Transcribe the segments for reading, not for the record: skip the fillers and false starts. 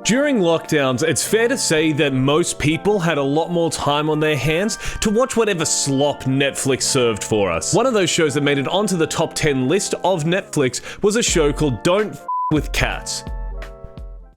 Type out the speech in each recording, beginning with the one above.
During lockdowns, it's fair to say that most people had a lot more time on their hands to watch whatever slop Netflix served for us. One of those shows that made it onto the top 10 list of Netflix was a show called Don't F with Cats.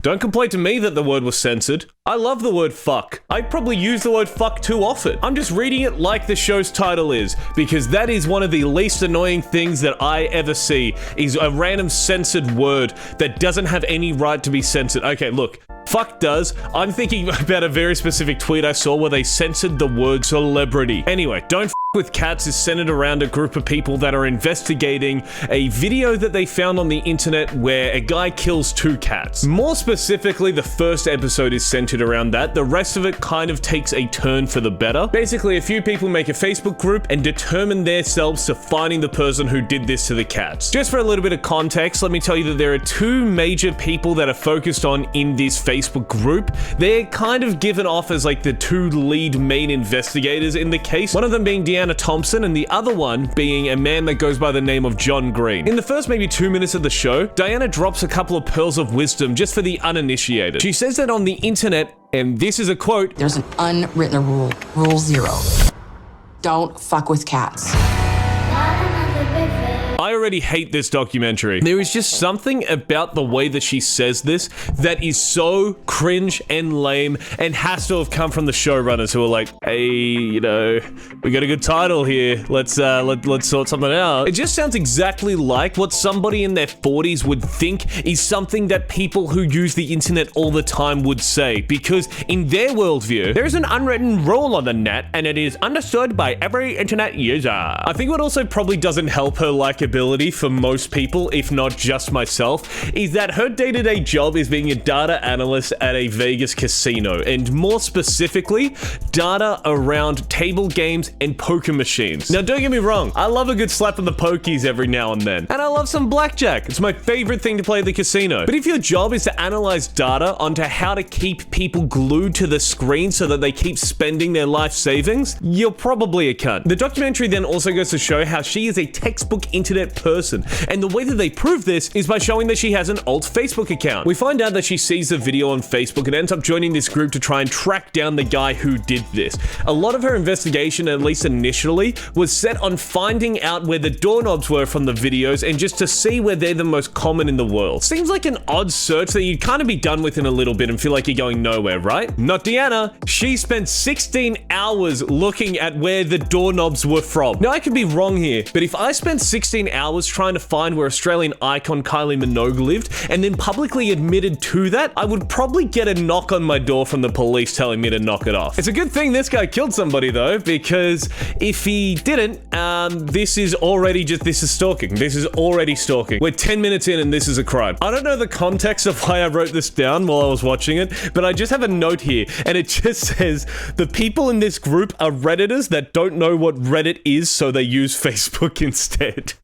Don't complain to me that the word was censored. I love the word fuck. I probably use the word fuck too often. I'm just reading it like the show's title is, because that is one of the least annoying things that I ever see, is a random censored word that doesn't have any right to be censored. Okay, look. Fuck does. I'm thinking about a very specific tweet I saw where they censored the word celebrity. Anyway, Don't F with Cats is centered around a group of people that are investigating a video that they found on the internet where a guy kills 2 cats. More specifically, the first episode is centered around that. The rest of it kind of takes a turn for the better. Basically, a few people make a Facebook group and determine themselves to finding the person who did this to the cats. Just for a little bit of context, let me tell you that there are 2 major people that are focused on in this Facebook group. They're kind of given off as like the 2 lead main investigators in the case. One of them being Deanna Thompson and the other one being a man that goes by the name of John Green. In the first maybe 2 minutes of the show, Diana drops a couple of pearls of wisdom just for the uninitiated. She says that on the internet, and this is a quote, "There's an unwritten rule, rule 0. Don't fuck with cats." I already hate this documentary. There is just something about the way that she says this that is so cringe and lame and has to have come from the showrunners who are like, hey, you know, we got a good title here. Let's sort something out. It just sounds exactly like what somebody in their 40s would think is something that people who use the internet all the time would say, because in their worldview, there is an unwritten rule on the net and it is understood by every internet user. I think what also probably doesn't help her likability for most people, if not just myself, is that her day-to-day job is being a data analyst at a Vegas casino, and more specifically, data around table games and poker machines. Now, don't get me wrong, I love a good slap on the pokies every now and then, and I love some blackjack. It's my favorite thing to play at the casino. But if your job is to analyze data onto how to keep people glued to the screen so that they keep spending their life savings, you're probably a cunt. The documentary then also goes to show how she is a textbook internet person, and the way that they prove this is by showing that she has an alt Facebook account. We find out that she sees the video on Facebook and ends up joining this group to try and track down the guy who did this. A lot of her investigation, at least initially, was set on finding out where the doorknobs were from the videos and just to see where they're the most common in the world. Seems like an odd search that you'd kind of be done with in a little bit and feel like you're going nowhere, right? Not Deanna. She spent 16 hours looking at where the doorknobs were from. Now, I could be wrong here, but if I spent 16 hours trying to find where Australian icon Kylie Minogue lived and then publicly admitted to that, I would probably get a knock on my door from the police telling me to knock it off. It's a good thing this guy killed somebody though, because if he didn't, this is stalking. This is already stalking. We're 10 minutes in and this is a crime. I don't know the context of why I wrote this down while I was watching it, but I just have a note here and it just says, the people in this group are Redditors that don't know what Reddit is, so they use Facebook instead.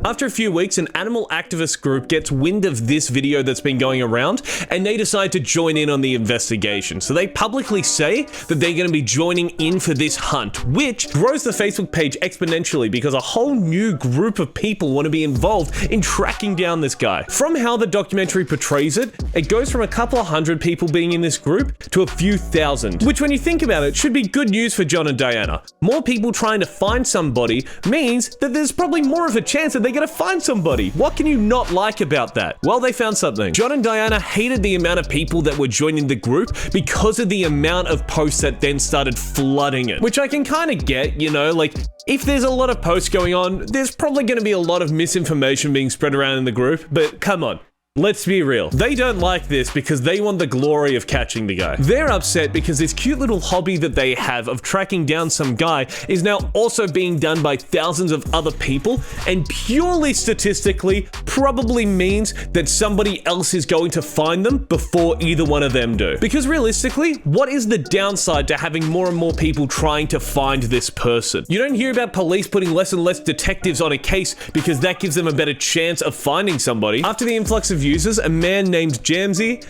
After a few weeks, an animal activist group gets wind of this video that's been going around, and they decide to join in on the investigation. So they publicly say that they're going to be joining in for this hunt, which grows the Facebook page exponentially because a whole new group of people want to be involved in tracking down this guy. From how the documentary portrays it, it goes from a couple of hundred people being in this group to a few thousand, which when you think about it, should be good news for John and Diana. More people trying to find somebody means that there's probably more of a chance that they're gonna find somebody. What can you not like about that? Well, they found something. John and Diana hated the amount of people that were joining the group because of the amount of posts that then started flooding it, which I can kind of get, you know, like if there's a lot of posts going on, there's probably gonna be a lot of misinformation being spread around in the group, but come on. Let's be real. They don't like this because they want the glory of catching the guy. They're upset because this cute little hobby that they have of tracking down some guy is now also being done by thousands of other people, and purely statistically probably means that somebody else is going to find them before either one of them do. Because realistically, what is the downside to having more and more people trying to find this person? You don't hear about police putting less and less detectives on a case because that gives them a better chance of finding somebody. After the influx of users, a man named Jamsey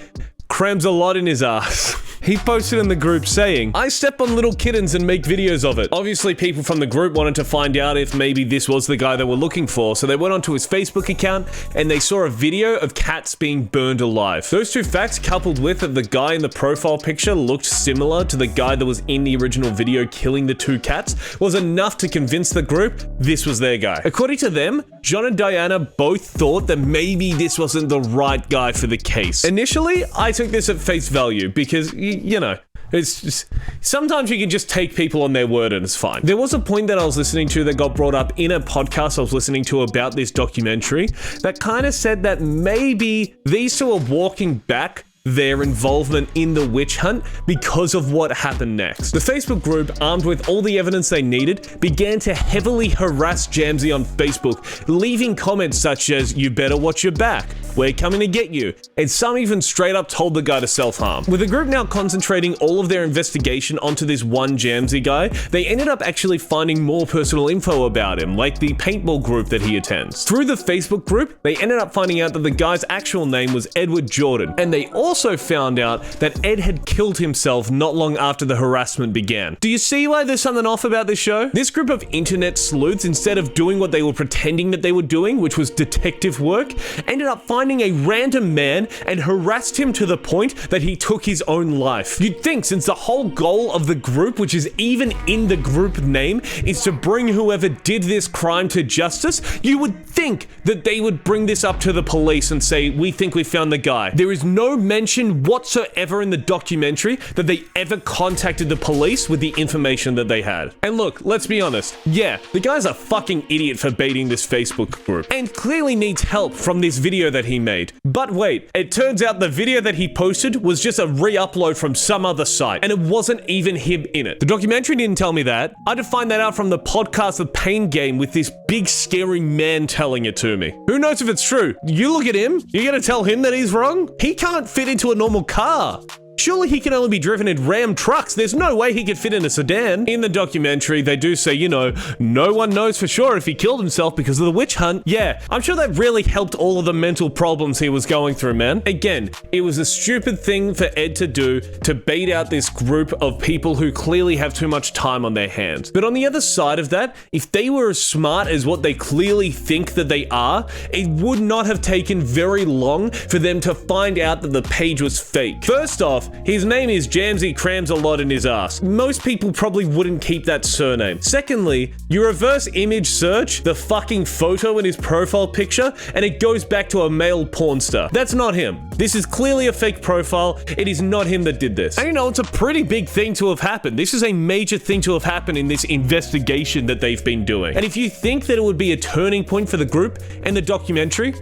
crams a lot in his ass. He posted in the group saying, "I step on little kittens and make videos of it." Obviously, people from the group wanted to find out if maybe this was the guy they were looking for, so they went onto his Facebook account and they saw a video of cats being burned alive. Those two facts, coupled with that the guy in the profile picture looked similar to the guy that was in the original video killing the two cats, was enough to convince the group this was their guy. According to them, John and Diana both thought that maybe this wasn't the right guy for the case. Initially, I took this at face value because, you know, it's just, sometimes you can just take people on their word and it's fine. There was a point that I was listening to that got brought up in a podcast I was listening to about this documentary that kind of said that maybe these two are walking back their involvement in the witch hunt because of what happened next. The Facebook group, armed with all the evidence they needed, began to heavily harass Jamsey on Facebook, leaving comments such as, "You better watch your back, we're coming to get you," and some even straight up told the guy to self-harm. With the group now concentrating all of their investigation onto this one Jamsey guy, they ended up actually finding more personal info about him, like the paintball group that he attends. Through the Facebook group, they ended up finding out that the guy's actual name was Edward Jordan, and they also found out that Ed had killed himself not long after the harassment began. Do you see why there's something off about this show? This group of internet sleuths, instead of doing what they were pretending that they were doing, which was detective work, ended up finding a random man and harassed him to the point that he took his own life. You'd think, since the whole goal of the group, which is even in the group name, is to bring whoever did this crime to justice, you would think that they would bring this up to the police and say, "We think we found the guy." There is no mention whatsoever in the documentary that they ever contacted the police with the information that they had. And look, let's be honest. Yeah, the guy's a fucking idiot for baiting this Facebook group and clearly needs help from this video that he made. But wait, it turns out the video that he posted was just a re-upload from some other site and it wasn't even him in it. The documentary didn't tell me that. I had to find that out from the podcast The Pain Game with this big scary man telling it to me. Who knows if it's true? You look at him, you're gonna tell him that he's wrong? He can't fit into a normal car. Surely he can only be driven in Ram trucks. There's no way he could fit in a sedan. In the documentary, they do say, you know, no one knows for sure if he killed himself because of the witch hunt. Yeah, I'm sure that really helped all of the mental problems he was going through, man. Again, it was a stupid thing for Ed to do to bait out this group of people who clearly have too much time on their hands. But on the other side of that, if they were as smart as what they clearly think that they are, it would not have taken very long for them to find out that the page was fake. First off, his name is Jamsey Crams a lot in his ass. Most people probably wouldn't keep that surname. Secondly, you reverse image search the fucking photo in his profile picture and it goes back to a male porn star. That's not him. This is clearly a fake profile. It is not him that did this. And you know, it's a pretty big thing to have happened. This is a major thing to have happened in this investigation that they've been doing. And if you think that it would be a turning point for the group and the documentary,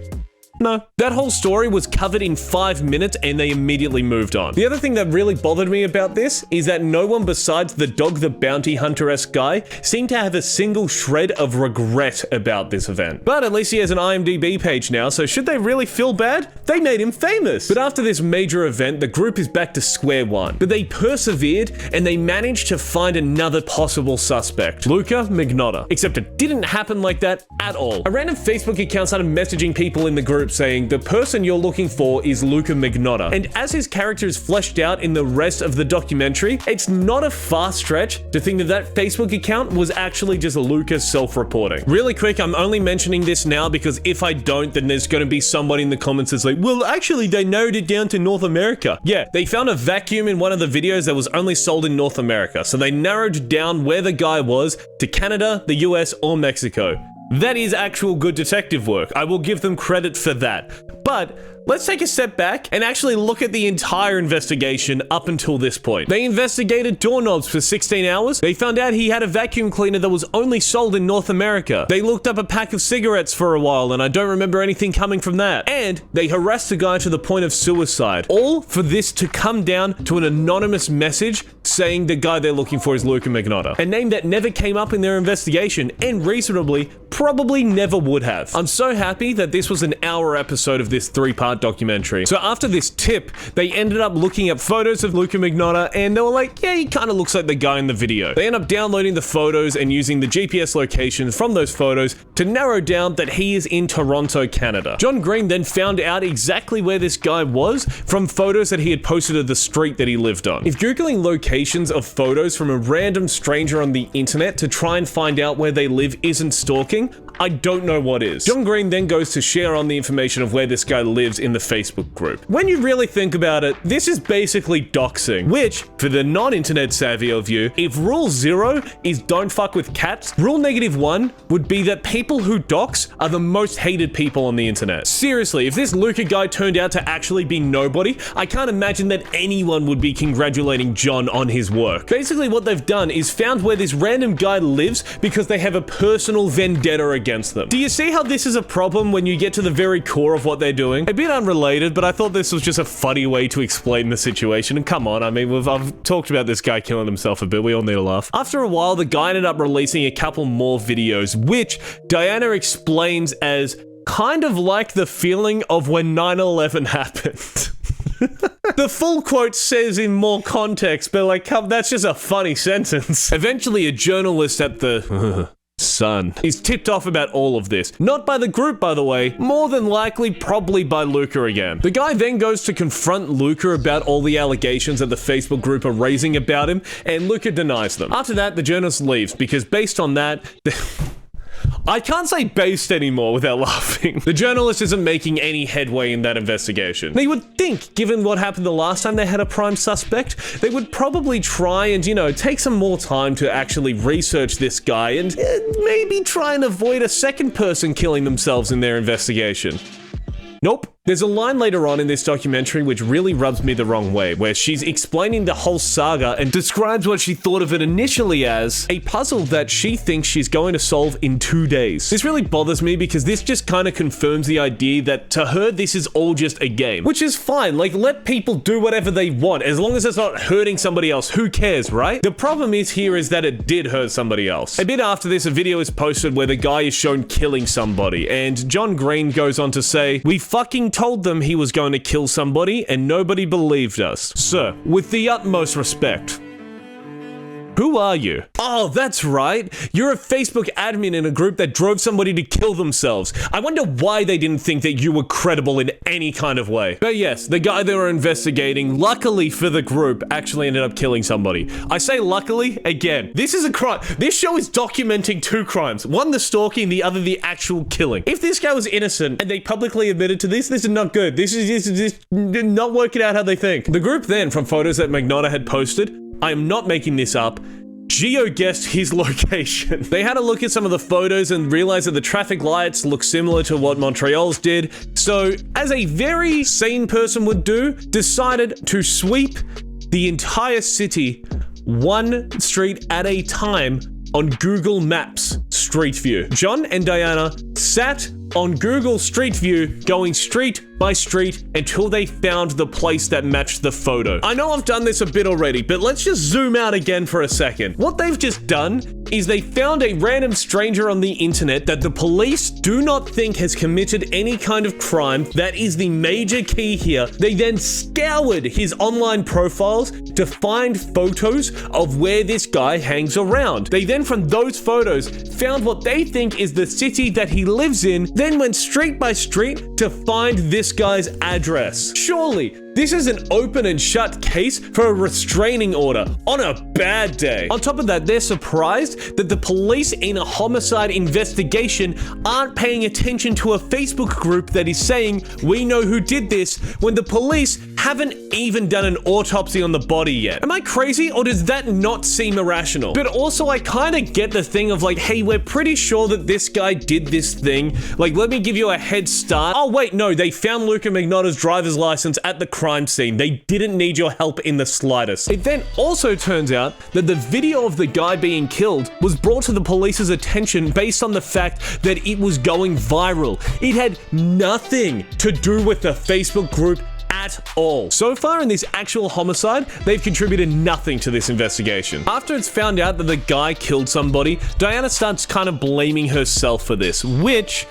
no. That whole story was covered in 5 minutes and they immediately moved on. The other thing that really bothered me about this is that no one besides the Dog the Bounty Hunter-esque guy seemed to have a single shred of regret about this event. But at least he has an IMDb page now, so should they really feel bad? They made him famous. But after this major event, the group is back to square one. But they persevered and they managed to find another possible suspect, Luca Magnotta. Except it didn't happen like that at all. A random Facebook account started messaging people in the group saying the person you're looking for is Luca Magnotta. And as his character is fleshed out in the rest of the documentary, it's not a far stretch to think that that Facebook account was actually just Luca self-reporting. Really quick, I'm only mentioning this now because if I don't, then there's going to be somebody in the comments that's like, well, actually they narrowed it down to North America. Yeah, they found a vacuum in one of the videos that was only sold in North America. So they narrowed down where the guy was to Canada, the US, or Mexico. That is actual good detective work. I will give them credit for that. But let's take a step back and actually look at the entire investigation up until this point. They investigated doorknobs for 16 hours. They found out he had a vacuum cleaner that was only sold in North America. They looked up a pack of cigarettes for a while, and I don't remember anything coming from that. And they harassed the guy to the point of suicide. All for this to come down to an anonymous message saying the guy they're looking for is Luca Magnotta, a name that never came up in their investigation and reasonably probably never would have. I'm so happy that this was an hour episode of this 3-part documentary. So after this tip, they ended up looking up photos of Luca Magnotta and they were like, yeah, he kind of looks like the guy in the video. They end up downloading the photos and using the GPS locations from those photos to narrow down that he is in Toronto, Canada. John Green then found out exactly where this guy was from photos that he had posted of the street that he lived on. If Googling locations of photos from a random stranger on the internet to try and find out where they live isn't stalking, I don't know what is. John Green then goes to share on the information of where this guy lives in the Facebook group. When you really think about it, this is basically doxing, which, for the non-internet savvy of you, if rule 0 is don't fuck with cats, rule -1 would be that people who dox are the most hated people on the internet. Seriously, if this Luca guy turned out to actually be nobody, I can't imagine that anyone would be congratulating John on his work. Basically, what they've done is found where this random guy lives because they have a personal vendetta against them. Do you see how this is a problem when you get to the very core of what they're doing? A bit unrelated, but I thought this was just a funny way to explain the situation. And come on, I mean, I've talked about this guy killing himself a bit. We all need a laugh. After a while, the guy ended up releasing a couple more videos, which Diana explains as kind of like the feeling of when 9/11 happened. The full quote says in more context, but like, that's just a funny sentence. Eventually, a journalist at the Sun is tipped off about all of this. Not by the group, by the way. More than likely, probably by Luca again. The guy then goes to confront Luca about all the allegations that the Facebook group are raising about him, and Luca denies them. After that, the journalist leaves, because based on that, I can't say based anymore without laughing. The journalist isn't making any headway in that investigation. They would think, given what happened the last time they had a prime suspect, they would probably try and, take some more time to actually research this guy and maybe try and avoid a second person killing themselves in their investigation. Nope. There's a line later on in this documentary which really rubs me the wrong way, where she's explaining the whole saga and describes what she thought of it initially as a puzzle that she thinks she's going to solve in 2 days. This really bothers me because this just kind of confirms the idea that to her this is all just a game, which is fine. Like, let people do whatever they want as long as it's not hurting somebody else. Who cares, right? The problem is that it did hurt somebody else. A bit after this, a video is posted where the guy is shown killing somebody, and John Green goes on to say, "We fucking told them he was going to kill somebody and nobody believed us. Sir, with the utmost respect, who are you?" Oh, that's right. You're a Facebook admin in a group that drove somebody to kill themselves. I wonder why they didn't think that you were credible in any kind of way. But yes, the guy they were investigating, luckily for the group, actually ended up killing somebody. I say luckily, again, this is a crime. This show is documenting 2 crimes. One, the stalking, the other, the actual killing. If this guy was innocent and they publicly admitted to this is not good. This is not working out how they think. The group then, from photos that Magnotta had posted, I am not making this up, geo-guessed his location. They had a look at some of the photos and realized that the traffic lights look similar to what Montreal's did. So, as a very sane person would do, decided to sweep the entire city 1 street at a time on Google Maps Street View. John and Diana sat on Google Street View going street by street until they found the place that matched the photo. I know I've done this a bit already, but let's just zoom out again for a second. What they've just done is they found a random stranger on the internet that the police do not think has committed any kind of crime. That is the major key here. They then scoured his online profiles to find photos of where this guy hangs around. They then, from those photos, found what they think is the city that he lives in, then went street by street to find this guy's address. Surely, this is an open and shut case for a restraining order on a bad day. On top of that, they're surprised that the police in a homicide investigation aren't paying attention to a Facebook group that is saying, "We know who did this," when the police haven't even done an autopsy on the body yet. Am I crazy, or does that not seem irrational? But also, I kind of get the thing of like, hey, we're pretty sure that this guy did this thing. Like, let me give you a head start. Oh, wait, no, they found Luca Magnotta's driver's license at the crime scene. They didn't need your help in the slightest. It then also turns out that the video of the guy being killed was brought to the police's attention based on the fact that it was going viral. It had nothing to do with the Facebook group at all. So far in this actual homicide, they've contributed nothing to this investigation. After it's found out that the guy killed somebody, Diana starts kind of blaming herself for this, which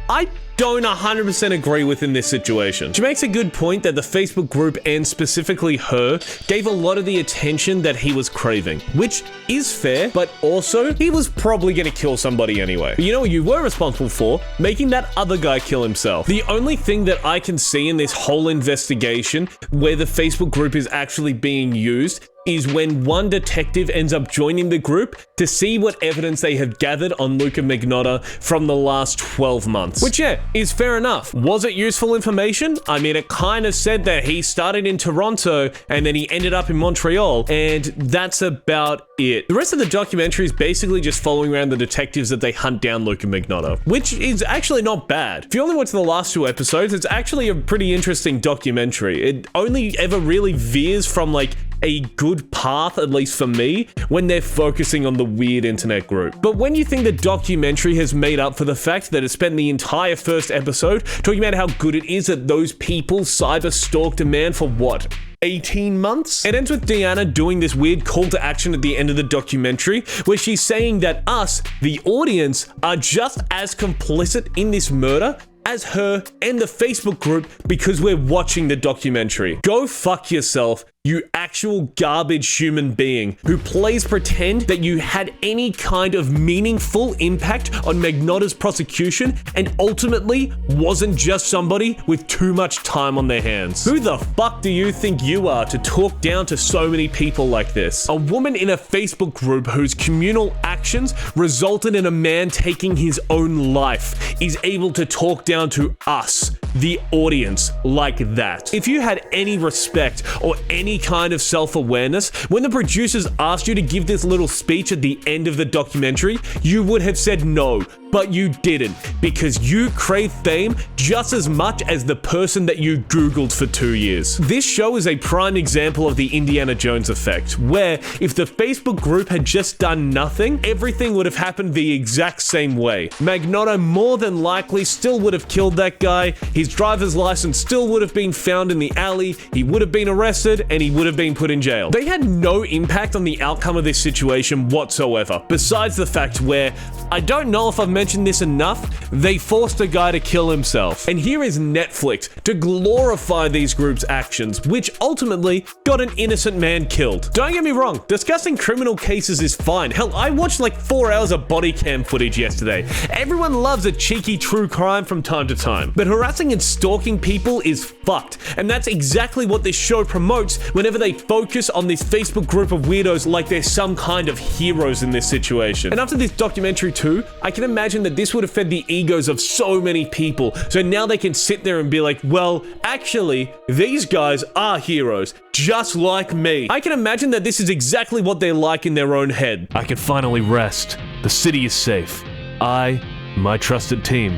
I don't 100% agree with in this situation. She makes a good point that the Facebook group, and specifically her, gave a lot of the attention that he was craving, which is fair, but also he was probably gonna kill somebody anyway. But you know what you were responsible for? Making that other guy kill himself. The only thing that I can see in this whole investigation where the Facebook group is actually being used is when one detective ends up joining the group to see what evidence they have gathered on Luca Magnotta from the last 12 months. Which, yeah, is fair enough. Was it useful information? I mean, it kind of said that he started in Toronto and then he ended up in Montreal, and that's about it. The rest of the documentary is basically just following around the detectives that they hunt down Luca Magnotta, which is actually not bad. If you only watch the last 2 episodes, it's actually a pretty interesting documentary. It only ever really veers from like a good path, at least for me, when they're focusing on the weird internet group. But when you think the documentary has made up for the fact that it spent the entire first episode talking about how good it is that those people cyber stalked a man for what, 18 months? It ends with Diana doing this weird call to action at the end of the documentary where she's saying that us, the audience, are just as complicit in this murder as her and the Facebook group because we're watching the documentary. Go fuck yourself, you actual garbage human being who plays pretend that you had any kind of meaningful impact on Magnotta's prosecution and ultimately wasn't just somebody with too much time on their hands. Who the fuck do you think you are to talk down to so many people like this? A woman in a Facebook group whose communal actions resulted in a man taking his own life is able to talk down to us, the audience, like that. If you had any respect or any kind of self-awareness, when the producers asked you to give this little speech at the end of the documentary, you would have said no, but you didn't, because you crave fame just as much as the person that you Googled for 2 years. This show is a prime example of the Indiana Jones effect, where if the Facebook group had just done nothing, everything would have happened the exact same way. Magnotta more than likely still would have killed that guy, his driver's license still would have been found in the alley, he would have been arrested, and he would have been put in jail. They had no impact on the outcome of this situation whatsoever, besides the fact where, I don't know if I've mentioned this enough, they forced a guy to kill himself. And here is Netflix to glorify these groups' actions, which ultimately got an innocent man killed. Don't get me wrong, discussing criminal cases is fine. Hell, I watched like 4 hours of body cam footage yesterday. Everyone loves a cheeky true crime from time to time. But harassing and stalking people is fucked. And that's exactly what this show promotes whenever they focus on this Facebook group of weirdos like they're some kind of heroes in this situation. And after this documentary too, I can imagine that this would have fed the egos of so many people. So now they can sit there and be like, well, actually, these guys are heroes, just like me. I can imagine that this is exactly what they're like in their own head. I can finally rest. The city is safe. I, my trusted team,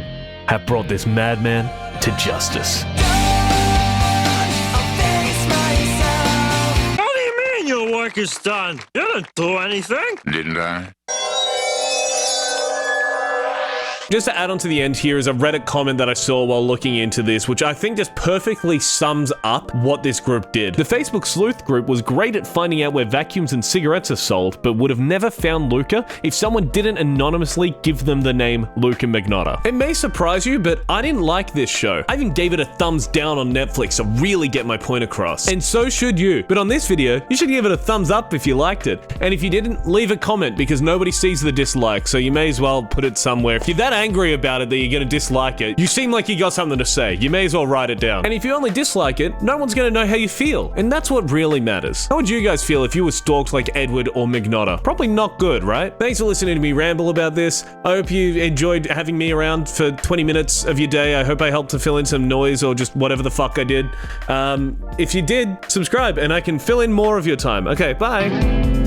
have brought this madman to justice. Your work is done. You didn't do anything. Didn't I? Just to add on to the end here is a Reddit comment that I saw while looking into this, which I think just perfectly sums up what this group did. The Facebook sleuth group was great at finding out where vacuums and cigarettes are sold, but would have never found Luca if someone didn't anonymously give them the name Luca Magnotta. It may surprise you, but I didn't like this show. I even gave it a thumbs down on Netflix to really get my point across. And so should you. But on this video, you should give it a thumbs up if you liked it. And if you didn't, leave a comment because nobody sees the dislike, so you may as well put it somewhere. If you're that angry about it that you're gonna dislike it, you seem like you got something to say. You may as well write it down. And if you only dislike it, no one's gonna know how you feel. And that's what really matters. How would you guys feel if you were stalked like Edward or Magnotta? Probably not good, right? Thanks for listening to me ramble about this. I hope you enjoyed having me around for 20 minutes of your day. I hope I helped to fill in some noise or just whatever the fuck I did. If you did, subscribe and I can fill in more of your time. Okay, bye.